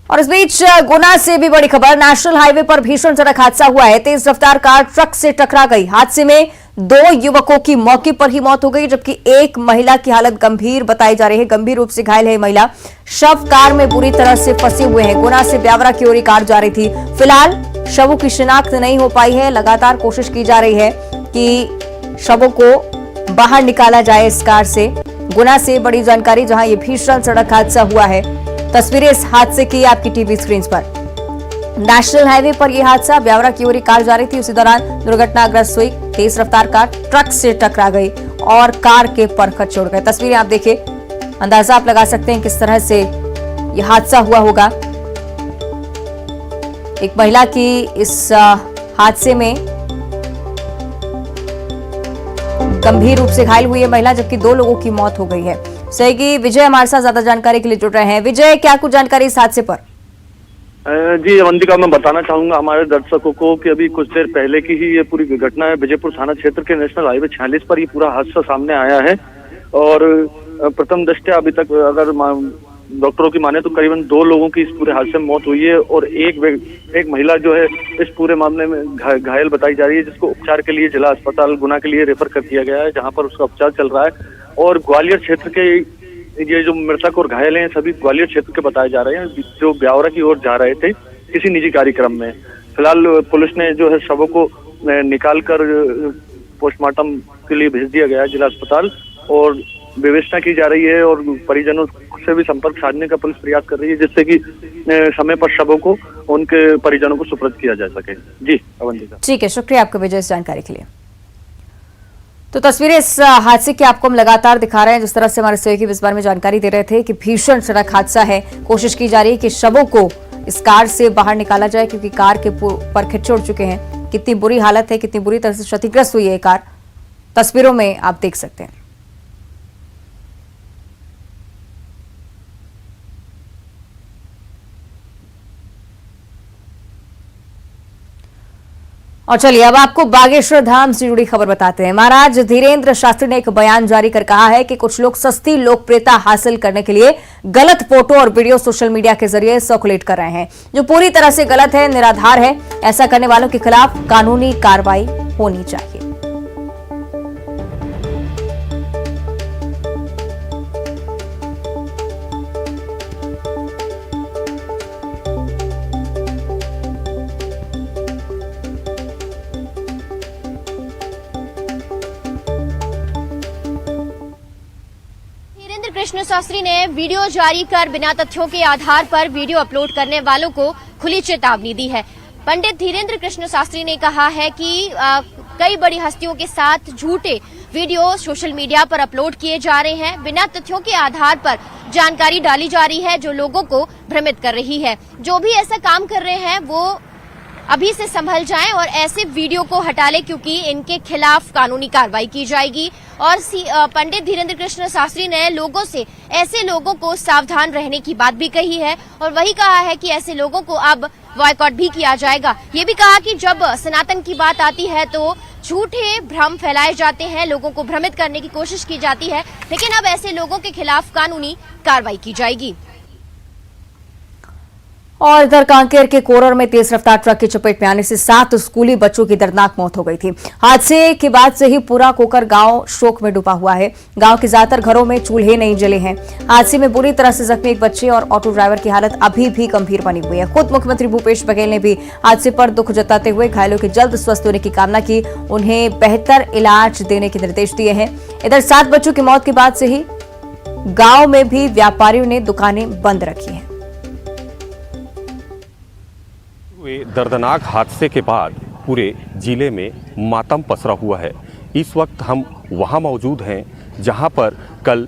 और इस बीच गुना से भी बड़ी खबर। नेशनल हाईवे पर भीषण सड़क हादसा हुआ है। तेज रफ्तार कार ट्रक से टकरा गई। हादसे में 2 युवकों की मौके पर ही मौत हो गई, जबकि एक महिला की हालत गंभीर बताई जा रही है। गंभीर रूप से घायल है महिला। शव कार में बुरी तरह से फंसे हुए हैं। गुना से ब्यावरा की ओर कार जा रही थी। फिलहाल शवों की शिनाख्त नहीं हो पाई है। लगातार कोशिश की जा रही है कि शवों को बाहर निकाला जाए इस कार से। गुना से बड़ी जानकारी, जहां ये भीषण सड़क हादसा हुआ है। तस्वीरें इस हादसे की आपकी टीवी स्क्रीन पर। नेशनल हाईवे पर यह हादसा, ब्यावरा की ओर कार जा रही थी, उसी दौरान दुर्घटनाग्रस्त हुई। तेज रफ्तार कार ट्रक से टकरा गई और कार के परखच छोड़ गए। तस्वीरें आप देखिए, अंदाजा आप लगा सकते हैं किस तरह से यह हादसा हुआ होगा। एक महिला की इस हादसे में गंभीर रूप से घायल हुई है महिला, जबकि 2 लोगों की मौत हो गई है। सहयोगी विजय हमारे साथ ज्यादा जानकारी के लिए जुड़ रहे हैं। विजय, क्या कुछ जानकारी इस हादसे पर? जी अवंतिका, मैं बताना चाहूंगा हमारे दर्शकों को कि अभी कुछ देर पहले की ही ये पूरी घटना है। विजयपुर थाना क्षेत्र के नेशनल हाईवे 46 पर ये पूरा हादसा सामने आया है। और प्रथम दृष्टया अभी तक अगर डॉक्टरों की माने तो करीबन 2 लोगों की इस पूरे हादसे में मौत हुई है और एक महिला जो है इस पूरे मामले में घायल बताई जा रही है, जिसको उपचार के लिए जिला अस्पताल गुना के लिए रेफर कर दिया गया है, जहां पर उसका उपचार चल रहा है। और ग्वालियर क्षेत्र के ये जो मृतक और घायल हैं सभी ग्वालियर क्षेत्र के बताए जा रहे हैं, जो ब्यावरा की ओर जा रहे थे किसी निजी कार्यक्रम में। फिलहाल पुलिस ने जो है शवों को निकाल कर पोस्टमार्टम के लिए भेज दिया गया है जिला अस्पताल, और व्यवस्था की जा रही है और परिजनों से भी संपर्क साधने का पुलिस प्रयास कर रही है, जिससे कि समय पर शवों को उनके परिजनों को सुपुर्द किया जा सके। जी अवंतिका। ठीक है, शुक्रिया आपका विजय इस जानकारी के लिए। तो तस्वीरें इस हादसे की आपको हम लगातार दिखा रहे हैं। जिस तरह से हमारे सहयोगी इस बारे में जानकारी दे रहे थे कि भीषण सड़क हादसा है। कोशिश की जा रही है कि शवों को इस कार से बाहर निकाला जाए, क्योंकि कार के परखच छोड़ चुके हैं। कितनी बुरी हालत है, कितनी बुरी तरह से क्षतिग्रस्त हुई है कार, तस्वीरों में आप देख सकते हैं। और चलिए अब आपको बागेश्वर धाम से जुड़ी खबर बताते हैं। महाराज धीरेन्द्र शास्त्री ने एक बयान जारी कर कहा है कि कुछ लोग सस्ती लोकप्रियता हासिल करने के लिए गलत फोटो और वीडियो सोशल मीडिया के जरिए सर्कुलेट कर रहे हैं, जो पूरी तरह से गलत है, निराधार है। ऐसा करने वालों के खिलाफ कानूनी कार्रवाई होनी चाहिए। कृष्ण शास्त्री ने वीडियो जारी कर बिना तथ्यों के आधार पर वीडियो अपलोड करने वालों को खुली चेतावनी दी है। पंडित धीरेन्द्र कृष्ण शास्त्री ने कहा है कि कई बड़ी हस्तियों के साथ झूठे वीडियो सोशल मीडिया पर अपलोड किए जा रहे हैं। बिना तथ्यों के आधार पर जानकारी डाली जा रही है, जो लोगों को भ्रमित कर रही है। जो भी ऐसा काम कर रहे हैं वो अभी से संभल जाएं और ऐसे वीडियो को हटा लें, क्योंकि इनके खिलाफ कानूनी कार्रवाई की जाएगी। और पंडित धीरेन्द्र कृष्ण शास्त्री ने लोगों से ऐसे लोगों को सावधान रहने की बात भी कही है, और वही कहा है कि ऐसे लोगों को अब बॉयकॉट भी किया जाएगा। ये भी कहा कि जब सनातन की बात आती है तो झूठे भ्रम फैलाए जाते हैं, लोगों को भ्रमित करने की कोशिश की जाती है, लेकिन अब ऐसे लोगों के खिलाफ कानूनी कार्रवाई की जाएगी। और इधर कांकेर के कोरर में तेज रफ्तार ट्रक की चपेट में आने से 7 स्कूली बच्चों की दर्दनाक मौत हो गई थी। हादसे के बाद से ही पूरा कोकर गांव शोक में डूबा हुआ है। गांव के ज्यादातर घरों में चूल्हे नहीं जले हैं। हादसे में बुरी तरह से जख्मी एक बच्चे और ऑटो ड्राइवर की हालत अभी भी गंभीर बनी हुई है। खुद मुख्यमंत्री भूपेश बघेल ने भी हादसे पर दुख जताते हुए घायलों के जल्द स्वस्थ होने की कामना की। उन्हें बेहतर इलाज देने के निर्देश दिए हैं। इधर 7 बच्चों की मौत के बाद से ही गाँव में भी व्यापारियों ने दुकानें बंद रखी हैं। दर्दनाक हादसे के बाद पूरे जिले में मातम पसरा हुआ है। इस वक्त हम वहां मौजूद हैं जहां पर कल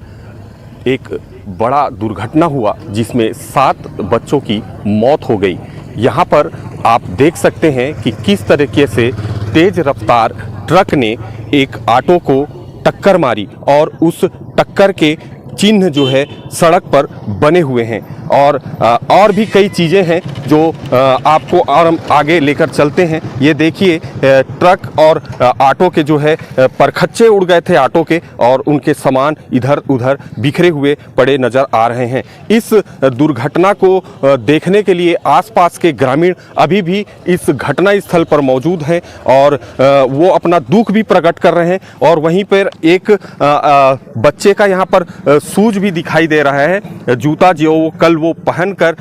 एक बड़ा दुर्घटना हुआ, जिसमें 7 बच्चों की मौत हो गई। यहां पर आप देख सकते हैं कि किस तरीके से तेज रफ्तार ट्रक ने एक ऑटो को टक्कर मारी और उस टक्कर के चिन्ह जो है सड़क पर बने हुए हैं। और भी कई चीज़ें हैं जो आपको और हम आगे लेकर चलते हैं। ये देखिए ट्रक और ऑटो के जो है परखच्चे उड़ गए थे ऑटो के, और उनके सामान इधर उधर बिखरे हुए पड़े नज़र आ रहे हैं। इस दुर्घटना को देखने के लिए आसपास के ग्रामीण अभी भी इस घटना स्थल पर मौजूद हैं और वो अपना दुख भी प्रकट कर रहे हैं। और वहीं पर एक बच्चे का यहाँ पर शूज भी दिखाई दे रहा है, जूता जो कल वो पहनकर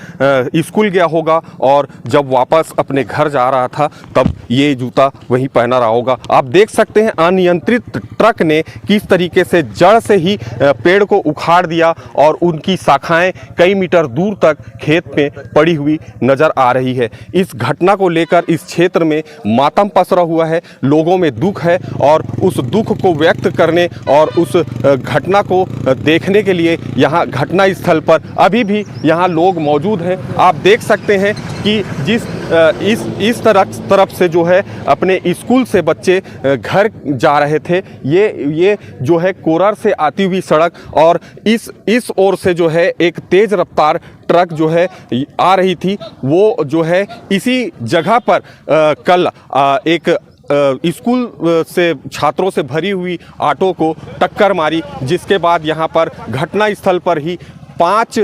स्कूल गया होगा और जब वापस अपने घर जा रहा था तब ये जूता वहीं पहना रहा होगा। आप देख सकते हैं अनियंत्रित ट्रक ने किस तरीके से जड़ से ही पेड़ को उखाड़ दिया और उनकी शाखाएं कई मीटर दूर तक खेत में पड़ी हुई नजर आ रही है। इस घटना को लेकर इस क्षेत्र में मातम पसरा हुआ है, लोगों में दुख है और उस दुख को व्यक्त करने और उस घटना को देखने के लिए यहाँ घटना स्थल पर अभी भी यहाँ लोग मौजूद हैं। आप देख सकते हैं कि इस तरफ से जो है अपने स्कूल से बच्चे घर जा रहे थे, ये जो है कोरर से आती हुई सड़क और इस ओर से जो है एक तेज रफ्तार ट्रक जो है आ रही थी, वो जो है इसी जगह पर कल एक स्कूल से छात्रों से भरी हुई ऑटो को टक्कर मारी, जिसके बाद यहाँ पर घटना स्थल पर ही 5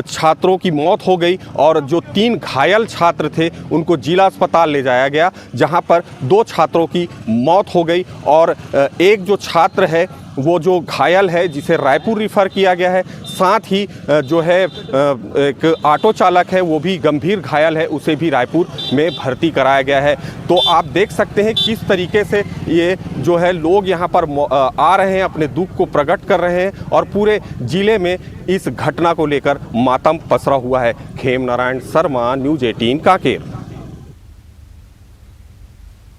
छात्रों की मौत हो गई और जो 3 घायल छात्र थे उनको जिला अस्पताल ले जाया गया, जहां पर 2 छात्रों की मौत हो गई और एक जो छात्र है वो जो घायल है जिसे रायपुर रिफ़र किया गया है। साथ ही जो है एक ऑटो चालक है वो भी गंभीर घायल है, उसे भी रायपुर में भर्ती कराया गया है। तो आप देख सकते हैं किस तरीके से ये जो है लोग यहाँ पर आ रहे हैं, अपने दुख को प्रकट कर रहे हैं और पूरे ज़िले में इस घटना को लेकर मातम पसरा हुआ है। खेम नारायण शर्मा, न्यूज़ 18 कांकेर।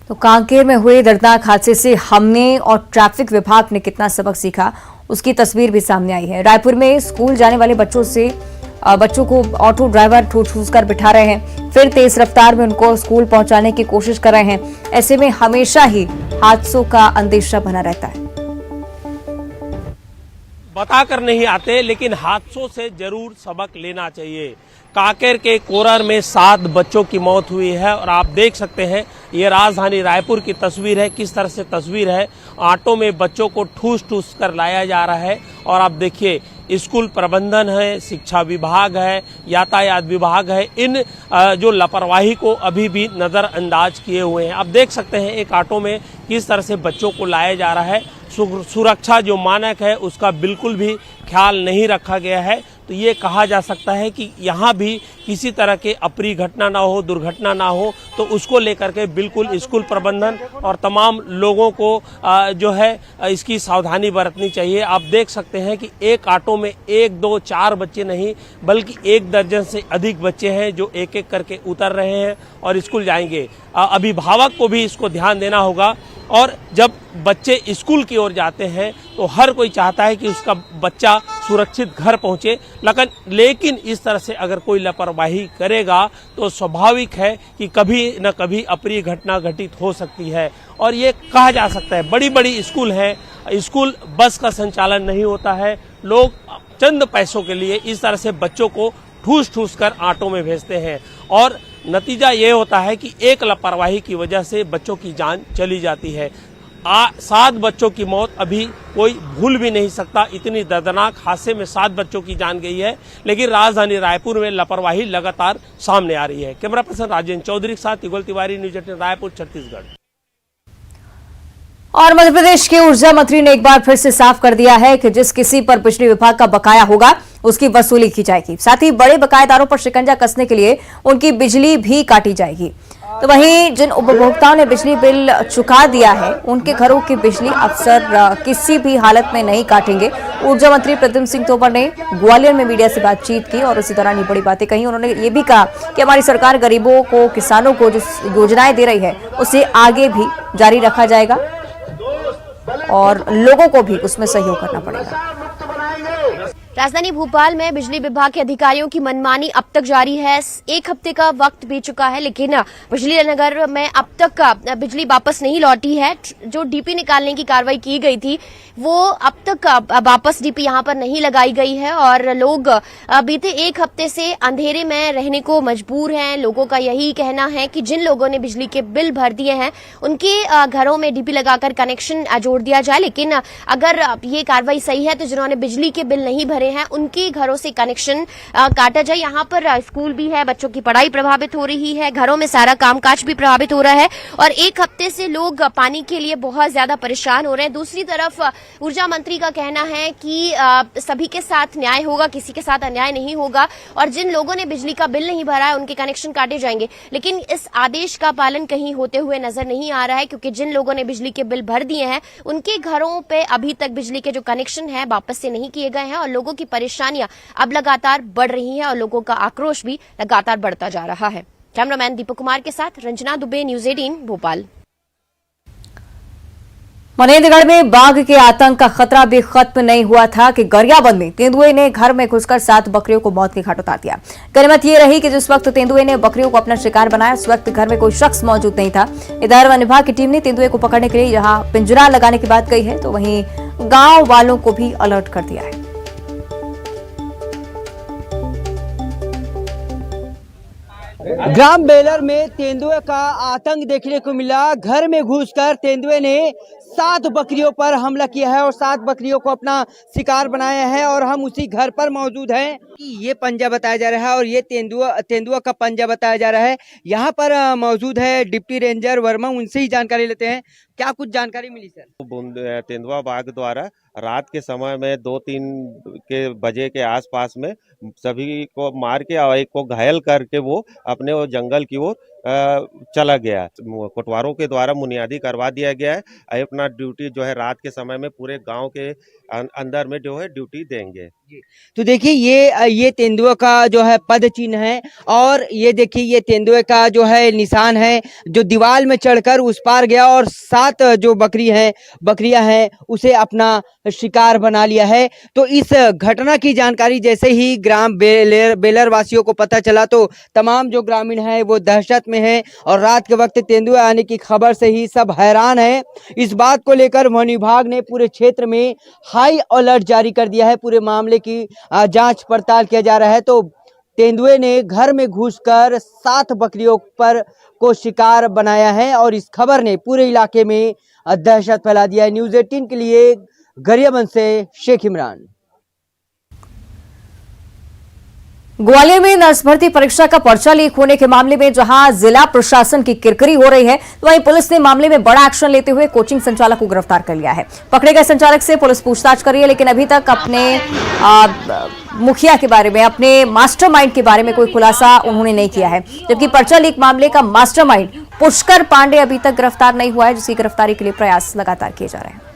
तो कांकेर में हुए दर्दनाक हादसे से हमने और ट्रैफिक विभाग ने कितना सबक सीखा, उसकी तस्वीर भी सामने आई है। रायपुर में स्कूल जाने वाले बच्चों को ऑटो ड्राइवर ठूस कर बिठा रहे हैं, फिर तेज रफ्तार में उनको स्कूल पहुंचाने की कोशिश कर रहे हैं। ऐसे में हमेशा ही हादसों का अंदेशा बना रहता है। बताकर नहीं आते, लेकिन हादसों से जरूर सबक लेना चाहिए। कांकेर के कोरर में 7 बच्चों की मौत हुई है और आप देख सकते हैं ये राजधानी रायपुर की तस्वीर है। किस तरह से तस्वीर है, ऑटो में बच्चों को ठूस कर लाया जा रहा है और आप देखिए स्कूल प्रबंधन है, शिक्षा विभाग है, यातायात विभाग है, इन जो लापरवाही को अभी भी नज़रअंदाज किए हुए हैं। आप देख सकते हैं एक ऑटो में किस तरह से बच्चों को लाया जा रहा है। सुरक्षा जो मानक है उसका बिल्कुल भी ख्याल नहीं रखा गया है। तो ये कहा जा सकता है कि यहाँ भी किसी तरह के अप्रिय घटना ना हो, दुर्घटना ना हो, तो उसको लेकर के बिल्कुल स्कूल प्रबंधन और तमाम लोगों को जो है इसकी सावधानी बरतनी चाहिए। आप देख सकते हैं कि एक ऑटो में 1, 2, 4 बच्चे नहीं बल्कि 1 दर्जन से अधिक बच्चे हैं जो एक एक करके उतर रहे हैं और स्कूल जाएंगे। अभिभावक को भी इसको ध्यान देना होगा और जब बच्चे स्कूल की ओर जाते हैं तो हर कोई चाहता है कि उसका बच्चा सुरक्षित घर पहुंचे, लेकिन इस तरह से अगर कोई लापरवाही करेगा तो स्वाभाविक है कि कभी न कभी अप्रिय घटना घटित हो सकती है। और ये कहा जा सकता है बड़ी बड़ी स्कूल हैं, स्कूल बस का संचालन नहीं होता है, लोग चंद पैसों के लिए इस तरह से बच्चों को ठूस कर ऑटो में भेजते हैं और नतीजा ये होता है कि एक लापरवाही की वजह से बच्चों की जान चली जाती है। 7 बच्चों की मौत अभी कोई भूल भी नहीं सकता। इतनी दर्दनाक हादसे में 7 बच्चों की जान गई है, लेकिन राजधानी रायपुर में लापरवाही लगातार सामने आ रही है। कैमरा पर्सन राजेंद्र चौधरी के साथ युगल तिवारी, न्यूज़ 18 रायपुर, छत्तीसगढ़। और मध्य प्रदेश के ऊर्जा मंत्री ने एक बार फिर से साफ कर दिया है कि जिस किसी पर बिजली विभाग का बकाया होगा उसकी वसूली की जाएगी, साथ ही बड़े बकायेदारों पर शिकंजा कसने के लिए उनकी बिजली भी काटी जाएगी। तो वहीं जिन उपभोक्ताओं ने बिजली बिल चुका दिया है उनके घरों की बिजली अफसर किसी भी हालत में नहीं काटेंगे। ऊर्जा मंत्री प्रद्युम्न सिंह तोमर ने ग्वालियर में मीडिया से बातचीत की और उसी दौरान ये बड़ी बातें कही। उन्होंने ये भी कहा कि हमारी सरकार गरीबों को, किसानों को जो योजनाएं दे रही है उसे आगे भी जारी रखा जाएगा और लोगों को भी उसमें सहयोग करना पड़ेगा। राजधानी भोपाल में बिजली विभाग के अधिकारियों की मनमानी अब तक जारी है। 1 हफ्ते का वक्त बीत चुका है, लेकिन बिजली नगर में अब तक बिजली वापस नहीं लौटी है। जो डीपी निकालने की कार्रवाई की गई थी वो अब तक वापस डीपी यहां पर नहीं लगाई गई है और लोग बीते 1 हफ्ते से अंधेरे में रहने को मजबूर हैं। लोगों का यही कहना है कि जिन लोगों ने बिजली के बिल भर दिए हैं उनके घरों में डीपी लगाकर कनेक्शन जोड़ दिया जाए, लेकिन अगर ये कार्रवाई सही है तो जिन्होंने बिजली के बिल नहीं भरे हैं उनके घरों से कनेक्शन काटा जाए। यहाँ पर स्कूल भी है, बच्चों की पढ़ाई प्रभावित हो रही है, घरों में सारा कामकाज भी प्रभावित हो रहा है और 1 हफ्ते से लोग पानी के लिए बहुत ज्यादा परेशान हो रहे हैं। दूसरी तरफ ऊर्जा मंत्री का कहना है कि सभी के साथ न्याय होगा, किसी के साथ अन्याय नहीं होगा और जिन लोगों ने बिजली का बिल नहीं भरा है उनके कनेक्शन काटे जाएंगे। लेकिन इस आदेश का पालन कहीं होते हुए नजर नहीं आ रहा है, क्योंकि जिन लोगों ने बिजली के बिल भर दिए हैं उनके घरों पे अभी तक बिजली के जो कनेक्शन है वापस से नहीं किए गए हैं और लोगों की परेशानियां अब लगातार बढ़ रही हैं और लोगों का आक्रोश भी लगातार बढ़ता जा रहा है। कैमरामैन दीपक कुमार के साथ रंजना दुबे, न्यूज 18 भोपाल। मनेंद्रगढ़ में बाघ के आतंक का खतरा भी खत्म नहीं हुआ था कि गरियाबंद में तेंदुए ने घर में घुसकर 7 बकरियों को मौत के घाट उतार दिया। गनीमत ये रही कि जिस वक्त तेंदुए ने बकरियों को अपना शिकार बनाया उस वक्त घर में कोई शख्स मौजूद नहीं था। इधर वन विभाग की टीम ने तेंदुए को पकड़ने के लिए यहां पिंजरा लगाने की बात कही है, तो वहीं गांव वालों को भी अलर्ट कर दिया है। ग्राम बेलर में तेंदुए का आतंक देखने को मिला। घर में घुसकर तेंदुए ने 7 बकरियों पर हमला किया है और 7 बकरियों को अपना शिकार बनाया है और हम उसी घर पर मौजूद हैं। ये पंजा बताया जा रहा है और ये तेंदुआ का पंजा बताया जा रहा है। यहाँ पर मौजूद है डिप्टी रेंजर वर्मा, उनसे ही जानकारी लेते हैं। क्या कुछ जानकारी मिली सर? तेंदुआ बाघ द्वारा रात के समय में 2-3 के बजे के आसपास में सभी को मार के और एक को घायल करके वो अपने वो जंगल की ओर चला गया। कोटवारों के द्वारा मुनियादी करवा दिया गया है। अपना ड्यूटी जो है रात के समय में पूरे गांव के अंदर में जो है ड्यूटी देंगे। तो देखिए ये तेंदुआ का जो है पद चिन्ह है और ये देखिए ये तेंदुए का जो है निशान है जो दीवार में चढ़कर उस पार गया और 7 जो बकरियां हैं उसे अपना शिकार बना लिया है। तो इस घटना की जानकारी जैसे ही ग्राम बेलर वासियों को पता चला तो तमाम जो ग्रामीण हैं वो दहशत में हैं और रात के वक्त तेंदुए आने की खबर से ही सब हैरान है। इस बात को लेकर वन विभाग ने पूरे क्षेत्र में हाई अलर्ट जारी कर दिया है। पूरे मामले की जांच पड़ताल किया जा रहा है। तो तेंदुए ने घर में घुसकर 7 बकरियों पर को शिकार बनाया है और इस खबर ने पूरे इलाके में दहशत फैला दिया है। न्यूज 18 के लिए गरियाबंद से शेख इमरान। ग्वालियर में नर्स भर्ती परीक्षा का पर्चा लीक होने के मामले में जहां जिला प्रशासन की किरकिरी हो रही है, तो वहीं पुलिस ने मामले में बड़ा एक्शन लेते हुए कोचिंग संचालक को गिरफ्तार कर लिया है। पकड़े गए संचालक से पुलिस पूछताछ कर रही है, लेकिन अभी तक अपने मुखिया के बारे में, अपने मास्टरमाइंड के बारे में कोई खुलासा उन्होंने नहीं किया है। जबकि पर्चा लीक मामले का मास्टरमाइंड पुष्कर पांडे अभी तक गिरफ्तार नहीं हुआ है, जिसकी गिरफ्तारी के लिए प्रयास लगातार किए जा रहे हैं।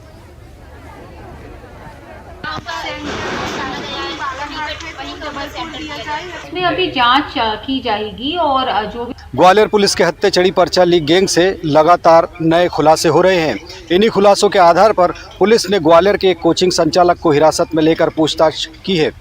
इसमें अभी जांच की जाएगी और जो भी ग्वालियर पुलिस के हत्थे चढ़ी पर्चा लीक गैंग से लगातार नए खुलासे हो रहे हैं। इन्हीं खुलासों के आधार पर पुलिस ने ग्वालियर के एक कोचिंग संचालक को हिरासत में लेकर पूछताछ की है।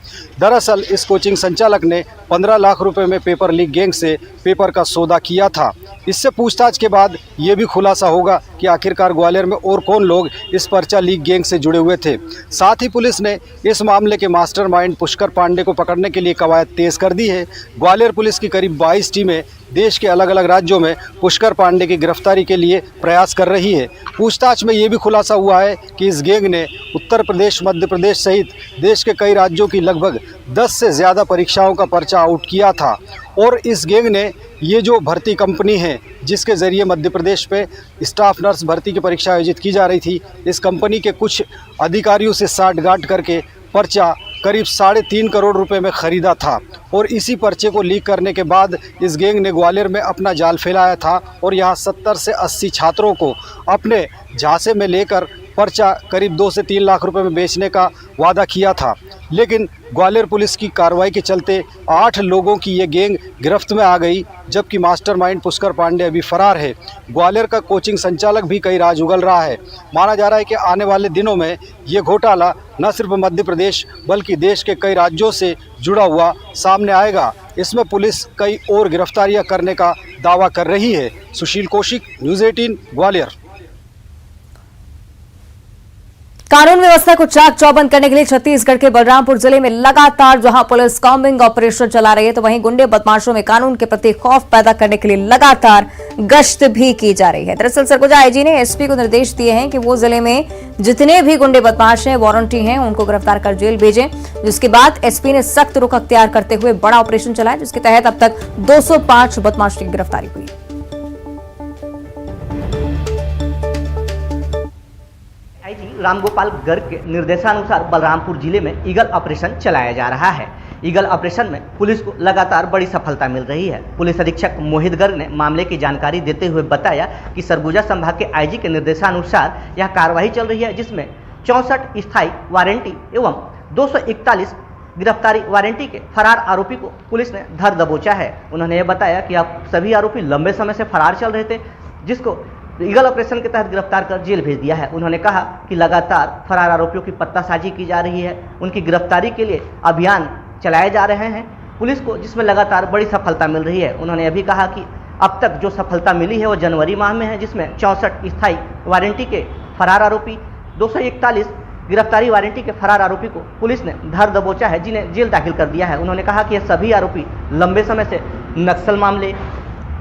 दरअसल इस कोचिंग संचालक ने 15 लाख रुपए में पेपर लीक गैंग से पेपर का सौदा किया था। इससे पूछताछ के बाद ये भी खुलासा होगा कि आखिरकार ग्वालियर में और कौन लोग इस पर्चा लीक गैंग से जुड़े हुए थे। साथ ही पुलिस ने इस मामले के मास्टरमाइंड पुष्कर पांडे को पकड़ने के लिए कवायद तेज कर दी है। ग्वालियर पुलिस की करीब 22 टीमें देश के अलग अलग राज्यों में पुष्कर पांडे की गिरफ्तारी के लिए प्रयास कर रही है। पूछताछ में ये भी खुलासा हुआ है कि इस गैंग ने उत्तर प्रदेश, मध्य प्रदेश सहित देश के कई राज्यों की लगभग 10 से ज़्यादा परीक्षाओं का पर्चा आउट किया था। और इस गैंग ने ये जो भर्ती कंपनी है जिसके ज़रिए मध्य प्रदेश पे स्टाफ नर्स भर्ती की परीक्षा आयोजित की जा रही थी, इस कंपनी के कुछ अधिकारियों से साठगांठ करके पर्चा करीब 3.5 करोड़ रुपए में ख़रीदा था। और इसी पर्चे को लीक करने के बाद इस गैंग ने ग्वालियर में अपना जाल फैलाया था और यहाँ 70 से 80 छात्रों को अपने झांसे में लेकर पर्चा करीब 2 से 3 लाख रुपए में बेचने का वादा किया था। लेकिन ग्वालियर पुलिस की कार्रवाई के चलते 8 लोगों की ये गैंग गिरफ्त में आ गई, जबकि मास्टरमाइंड पुष्कर पांडे अभी फरार है। ग्वालियर का कोचिंग संचालक भी कई राज उगल रहा है। माना जा रहा है कि आने वाले दिनों में ये घोटाला न सिर्फ मध्य प्रदेश बल्कि देश के कई राज्यों से जुड़ा हुआ सामने आएगा। इसमें पुलिस कई और गिरफ्तारियां करने का दावा कर रही है। सुशील कौशिक, न्यूज़ 18 ग्वालियर। कानून व्यवस्था को चाक चौबंद करने के लिए छत्तीसगढ़ के बलरामपुर जिले में लगातार जहां पुलिस कॉम्बिंग ऑपरेशन चला रही है, तो वहीं गुंडे बदमाशों में कानून के प्रति खौफ पैदा करने के लिए लगातार गश्त भी की जा रही है। दरअसल सरगुजा आईजी ने एसपी को निर्देश दिए हैं कि वो जिले में जितने भी गुंडे बदमाश हैं, वारंटी हैं, उनको गिरफ्तार कर जेल भेजें। जिसके बाद एसपी ने सख्त रुख अख्तियार करते हुए बड़ा ऑपरेशन चलाया, जिसके तहत अब तक 205 बदमाशों की गिरफ्तारी हुई। रामगोपाल गर्ग के निर्देशानुसार बलरामपुर जिले में ईगल ऑपरेशन चलाया जा रहा है। ईगल ऑपरेशन में पुलिस को लगातार बड़ी सफलता मिल रही है। पुलिस अधीक्षक मोहित गर्ग ने मामले की जानकारी देते हुए बताया कि सरगुजा संभाग के आईजी के निर्देशानुसार यह कार्रवाई चल रही है, जिसमें 64 स्थायी वारंटी एवं 241 गिरफ्तारी वारंटी के फरार आरोपी को पुलिस ने धर दबोचा है। उन्होंने यह बताया कि अब सभी आरोपी लंबे समय से फरार चल रहे थे, जिसको ईगल ऑपरेशन के तहत गिरफ्तार कर जेल भेज दिया है। उन्होंने कहा कि लगातार फरार आरोपियों की पत्तासाजी की जा रही है, उनकी गिरफ्तारी के लिए अभियान चलाए जा रहे हैं पुलिस को, जिसमें लगातार बड़ी सफलता मिल रही है। उन्होंने यह भी कहा कि अब तक जो सफलता मिली है वो जनवरी माह में है, जिसमें 64 स्थायी वारंटी के फरार आरोपी, 241 गिरफ्तारी वारंटी के फरार आरोपी को पुलिस ने धर दबोचा है, जिन्हें जेल दाखिल कर दिया है। उन्होंने कहा कि ये सभी आरोपी लंबे समय से नक्सल मामले,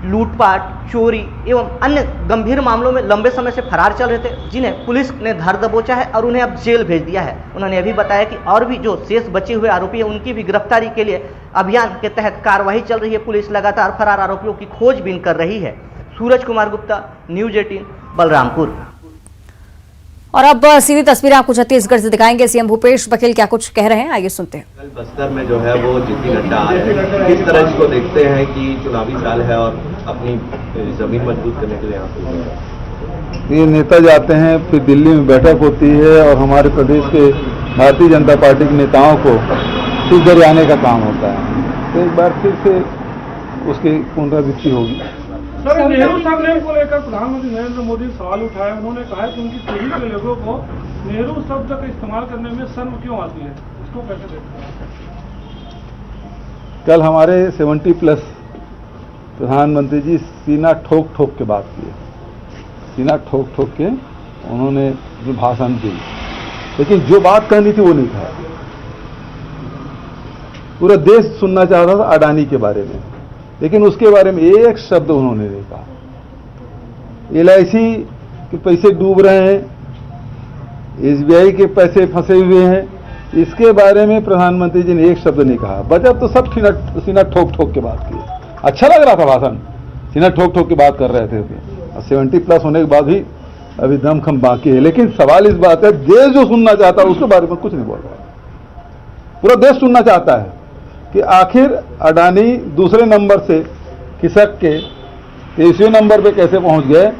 लूटपाट, चोरी एवं अन्य गंभीर मामलों में लंबे समय से फरार चल रहे थे, जिन्हें पुलिस ने धर दबोचा है और उन्हें अब जेल भेज दिया है। उन्होंने यह भी बताया कि और भी जो शेष बचे हुए आरोपी हैं, उनकी भी गिरफ्तारी के लिए अभियान के तहत कार्रवाई चल रही है। पुलिस लगातार फरार आरोपियों की खोजबीन कर रही है। सूरज कुमार गुप्ता, न्यूज़ 18 बलरामपुर। और अब सीधी तस्वीरें आपको छत्तीसगढ़ से दिखाएंगे। सीएम भूपेश बघेल क्या कुछ कह रहे हैं, आइए सुनते हैं। कल बस्तर में जो है वो जितनी घटना आ रही है, किस तरह इसको देखते हैं कि चुनावी साल है और अपनी जमीन मजबूत करने के लिए यहाँ पे ये नेता जाते हैं, फिर दिल्ली में बैठक होती है और हमारे प्रदेश के भारतीय जनता पार्टी के नेताओं को फिर घर आने का काम होता है, तो एक बार फिर से उसकी पुनरावृत्ति होगी। सर, नेहरू संग्राम को लेकर प्रधानमंत्री नरेंद्र मोदी सवाल उठाया। उन्होंने कहा कि उनकी पीढ़ी के लोगों को नेहरू शब्द का इस्तेमाल करने में शर्म क्यों आती है, इसको कैसे देखते हैं? कल हमारे 70+ प्रधानमंत्री जी सीना ठोक ठोक के बात किए, सीना ठोक ठोक के उन्होंने जो भाषण दी, लेकिन जो बात कहनी थी वो नहीं कहा। पूरा देश सुनना चाहता था अडानी के बारे में, लेकिन उसके बारे में एक शब्द उन्होंने नहीं कहा। LIC के पैसे डूब रहे हैं, SBI के पैसे फंसे हुए हैं, इसके बारे में प्रधानमंत्री जी ने एक शब्द नहीं कहा। बजट तो सब सीना ठोक ठोक के बात की। अच्छा लग रहा था भाषण, सीना ठोक ठोक के बात कर रहे थे। 70+ होने के बाद भी अभी दमखम बाकी है, लेकिन सवाल इस बात है, देश जो सुनना चाहता है उसके बारे में कुछ नहीं बोल रहा। पूरा देश सुनना चाहता है कि आखिर अडानी दूसरे नंबर से खिसक के 23वें नंबर पे कैसे पहुंच गए,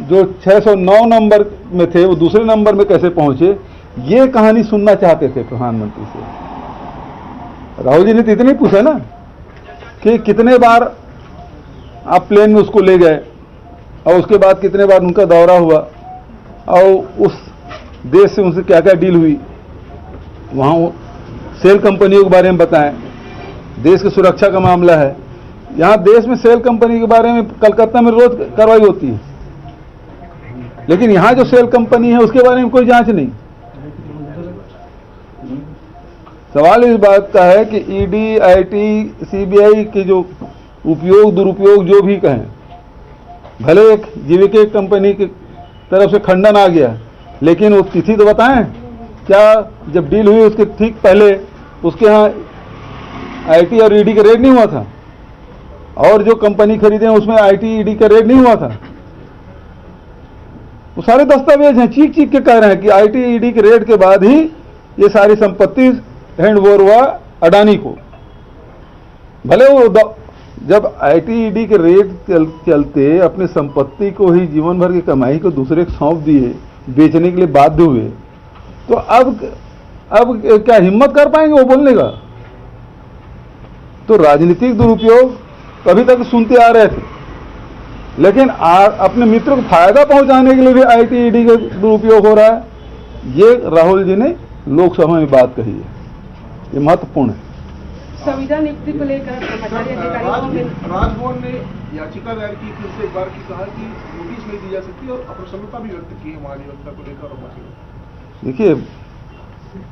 जो 609 नंबर में थे वो दूसरे नंबर में कैसे पहुंचे, ये कहानी सुनना चाहते थे प्रधानमंत्री से। राहुल जी ने तो इतने पूछा ना कि कितने बार आप प्लेन में उसको ले गए और उसके बाद कितने बार उनका दौरा हुआ और उस देश से उनसे क्या क्या डील हुई, वहाँ सेल कंपनियों के बारे में बताएं। देश की सुरक्षा का मामला है, यहाँ देश में सेल कंपनी के बारे में कलकत्ता में रोज कार्रवाई होती है, लेकिन यहाँ जो सेल कंपनी है उसके बारे में कोई जांच नहीं। सवाल इस बात का है कि ED, IT, CBI के जो उपयोग दुरुपयोग जो भी कहें, भले एक जीविका कंपनी की तरफ से खंडन आ गया, लेकिन वो तिथि तो बताएं, क्या जब डील हुई उसके ठीक पहले उसके यहाँ IT और ED का रेट नहीं हुआ था, और जो कंपनी खरीदे उसमें IT, ED का रेट नहीं हुआ था। वो सारे दस्तावेज हैं, चीख चीख के कह रहे हैं कि IT, ED के रेट के बाद ही ये सारी संपत्ति हैंड ओवर हुआ अडानी को। भले वो जब IT, ED के रेट चलते अपनी संपत्ति को ही जीवन भर की कमाई को दूसरे को सौंप दिए, बेचने के लिए बाध्य हुए, तो अब अब क्या हिम्मत कर पाएंगे वो बोलने का? तो राजनीतिक दुरुपयोग कभी तक सुनते आ रहे थे, लेकिन अपने मित्र को फायदा पहुंचाने के लिए भी IT ED का दुरुपयोग हो रहा है। ये राहुल जी ने लोकसभा में बात कही है, ये महत्वपूर्ण है। संविदा नियुक्ति को लेकर कर्मचारी अधिकारियों राजभवन ने याचिका दायर की थी, उससे एक बार की कहा कि नोटिस नहीं दी जा सकती और अप्रसन्नता भी व्यक्त की है महाधिवक्ता को लेकर। देखिए,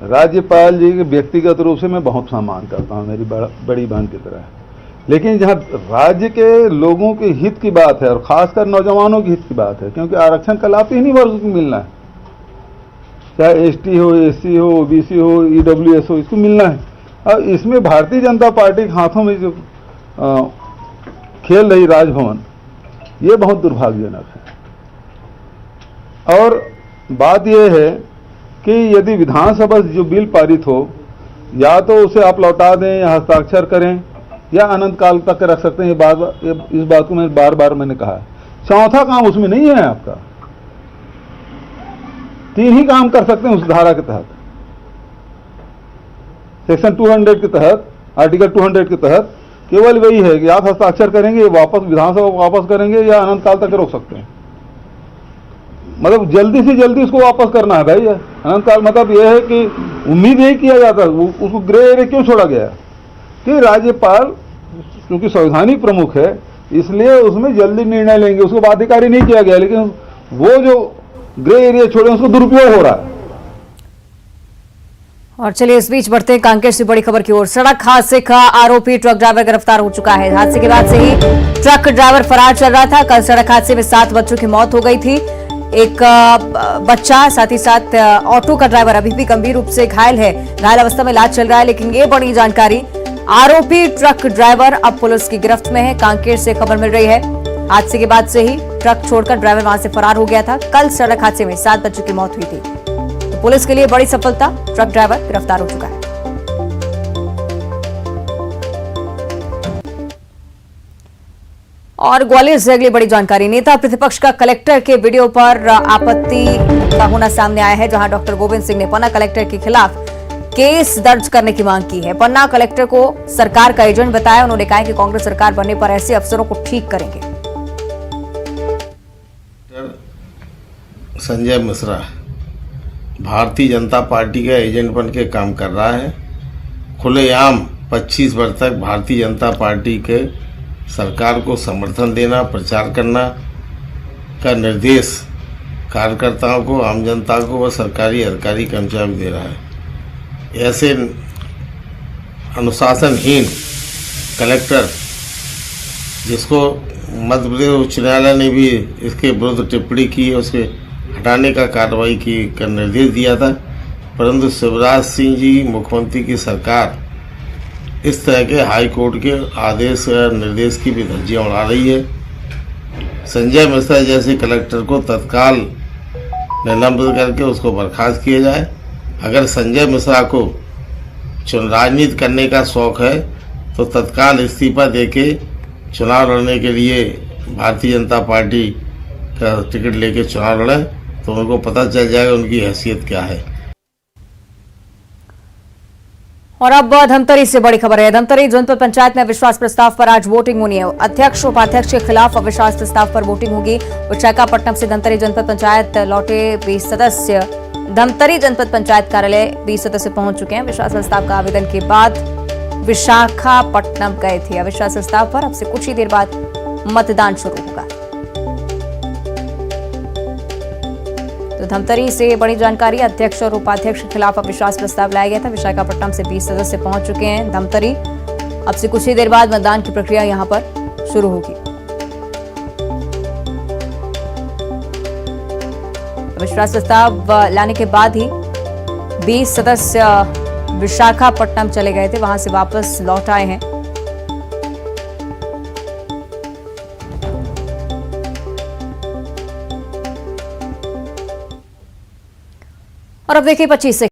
राज्यपाल जी के व्यक्तिगत रूप से मैं बहुत सम्मान करता हूँ, मेरी बड़ी बहन की तरह, लेकिन जहाँ राज्य के लोगों के हित की बात है और खासकर नौजवानों के हित की बात है, क्योंकि आरक्षण का लाभ इन्हीं वर्ग को मिलना है, चाहे ST हो, SC हो, OBC हो, EWS हो, इसको मिलना है। और इसमें भारतीय जनता पार्टी के हाथों में जो खेल रही राजभवन, ये बहुत दुर्भाग्यजनक है। और बात यह है कि यदि विधानसभा से जो बिल पारित हो, या तो उसे आप लौटा दें या हस्ताक्षर करें या अनंत काल तक रख सकते हैं। इस बात को मैं बार बार मैंने कहा है। चौथा काम उसमें नहीं है आपका, 3 ही काम कर सकते हैं उस धारा के तहत, सेक्शन 200 के तहत, आर्टिकल 200 के तहत केवल वही है कि आप हस्ताक्षर करेंगे, वापस विधानसभा वापस करेंगे या अनंत काल तक रोक सकते हैं। मतलब जल्दी से जल्दी उसको वापस करना है भाई। अनंत काल मतलब यह है कि उम्मीद यही किया जाता है, उसको ग्रे एरिया क्यों छोड़ा गया कि राज्यपाल क्योंकि संवैधानिक प्रमुख है, इसलिए उसमें जल्दी निर्णय लेंगे, उसको बाध्यकारी नहीं किया गया, लेकिन वो जो ग्रे एरिया छोड़े उसको दुरुपयोग हो रहा है। और चलिए इस बीच बढ़ते हैं कांकेर से बड़ी खबर की ओर। सड़क हादसे का आरोपी ट्रक ड्राइवर गिरफ्तार हो चुका है। हादसे के बाद से ही ट्रक ड्राइवर फरार चल रहा था। कल सड़क हादसे में 7 बच्चों की मौत हो गई थी, एक बच्चा, साथ ही साथ ऑटो का ड्राइवर अभी भी गंभीर रूप से घायल है, घायल अवस्था में इलाज चल रहा है। लेकिन ये बड़ी जानकारी, आरोपी ट्रक ड्राइवर अब पुलिस की गिरफ्त में है। कांकेर से खबर मिल रही है, हादसे के बाद से ही ट्रक छोड़कर ड्राइवर वहां से फरार हो गया था। कल सड़क हादसे में 7 बच्चों की मौत हुई थी। तो पुलिस के लिए बड़ी सफलता, ट्रक ड्राइवर गिरफ्तार हो चुका है। और ग्वालियर से अगली बड़ी जानकारी, नेता प्रतिपक्ष का कलेक्टर के वीडियो पर आपत्ति का होना सामने आया है, जहां डॉक्टर गोविंद सिंह ने पन्ना कलेक्टर के खिलाफ केस दर्ज करने की मांग की है। पन्ना कलेक्टर को सरकार का एजेंट बताया। उन्होंने कहा कि कांग्रेस सरकार बनने पर ऐसे अफसरों को ठीक करेंगे। संजय मिश्रा भारतीय जनता पार्टी का एजेंट बन के काम कर रहा है। खुलेआम 25 वर्ष तक भारतीय जनता पार्टी के सरकार को समर्थन देना, प्रचार करना का निर्देश कार्यकर्ताओं को, आम जनता को व सरकारी अधिकारी कर्मचारी दे रहा है। ऐसे अनुशासनहीन कलेक्टर, जिसको मध्य प्रदेश उच्च न्यायालय ने भी इसके विरुद्ध टिप्पणी की है, उसके हटाने का कार्रवाई का निर्देश दिया था, परंतु शिवराज सिंह जी मुख्यमंत्री की सरकार इस तरह के हाई कोर्ट के आदेश या निर्देश की भी धज्जियां उड़ा रही है। संजय मिश्रा जैसे कलेक्टर को तत्काल निलंबित करके उसको बर्खास्त किया जाए। अगर संजय मिश्रा को राजनीति करने का शौक है तो तत्काल इस्तीफा देके चुनाव लड़ने के लिए भारतीय जनता पार्टी का टिकट लेके चुनाव लड़े, तो उनको पता चल जाएगा उनकी हैसियत क्या है। और अब धमतरी से बड़ी खबर है। धमतरी जनपद पंचायत में अविश्वास प्रस्ताव पर आज वोटिंग होनी है। अध्यक्ष उपाध्यक्ष के खिलाफ अविश्वास प्रस्ताव पर वोटिंग होगी। विशाखापट्टनम से धमतरी जनपद पंचायत लौटे 20 सदस्य धमतरी जनपद पंचायत कार्यालय 20 सदस्य पहुंच चुके हैं। विश्वास प्रस्ताव का आवेदन के बाद विशाखापट्टनम गए थे। अविश्वास प्रस्ताव पर अब से कुछ ही देर बाद मतदान शुरू होगा। तो धमतरी से बड़ी जानकारी, अध्यक्ष और उपाध्यक्ष के खिलाफ अविश्वास प्रस्ताव लाया गया था। विशाखापट्टनम से 20 सदस्य पहुंच चुके हैं धमतरी। अब से कुछ ही देर बाद मतदान की प्रक्रिया यहां पर शुरू होगी। अविश्वास प्रस्ताव लाने के बाद ही 20 सदस्य विशाखापट्टनम चले गए थे, वहां से वापस लौट आए हैं। और अब देखिए 25 से